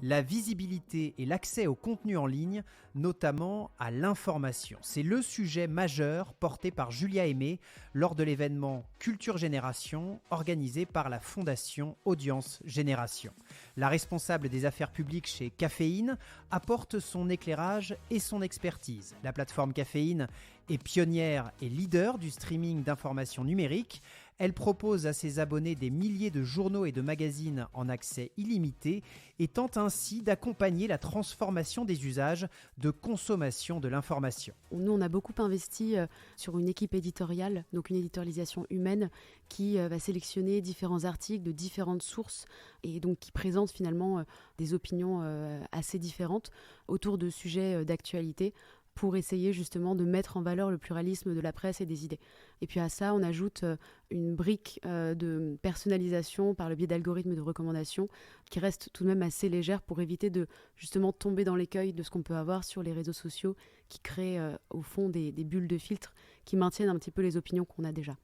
La visibilité et l'accès au contenu en ligne, notamment à l'information. C'est le sujet majeur porté par Julia Aimé lors de l'événement Culture Génération organisé par la Fondation Audience Génération. La responsable des affaires publiques chez Caféine apporte son éclairage et son expertise. La plateforme Caféine est pionnière et leader du streaming d'informations numériques. Elle propose à ses abonnés des milliers de journaux et de magazines en accès illimité et tente ainsi d'accompagner la transformation des usages de consommation de l'information. Nous, on a beaucoup investi sur une équipe éditoriale, donc une éditorialisation humaine qui va sélectionner différents articles de différentes sources et donc qui présente finalement des opinions assez différentes autour de sujets d'actualité, pour essayer justement de mettre en valeur le pluralisme de la presse et des idées. Et puis à ça, on ajoute une brique de personnalisation par le biais d'algorithmes de recommandation qui reste tout de même assez légère pour éviter de justement tomber dans l'écueil de ce qu'on peut avoir sur les réseaux sociaux qui créent au fond des bulles de filtre qui maintiennent un petit peu les opinions qu'on a déjà.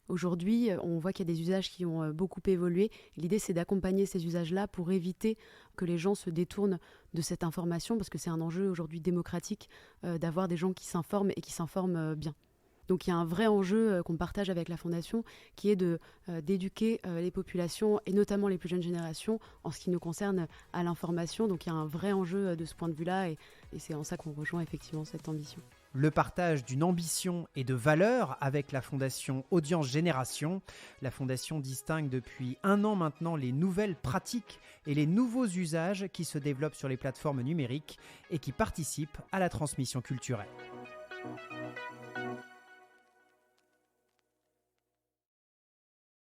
Aujourd'hui, on voit qu'il y a des usages qui ont beaucoup évolué. L'idée, c'est d'accompagner ces usages-là pour éviter que les gens se détournent de cette information, parce que c'est un enjeu aujourd'hui démocratique d'avoir des gens qui s'informent et qui s'informent bien. Donc il y a un vrai enjeu qu'on partage avec la Fondation qui est d'éduquer les populations et notamment les plus jeunes générations en ce qui nous concerne à l'information. Donc il y a un vrai enjeu de ce point de vue-là et c'est en ça qu'on rejoint effectivement cette ambition. Le partage d'une ambition et de valeurs avec la Fondation Audience Génération. La Fondation distingue depuis 1 an maintenant les nouvelles pratiques et les nouveaux usages qui se développent sur les plateformes numériques et qui participent à la transmission culturelle.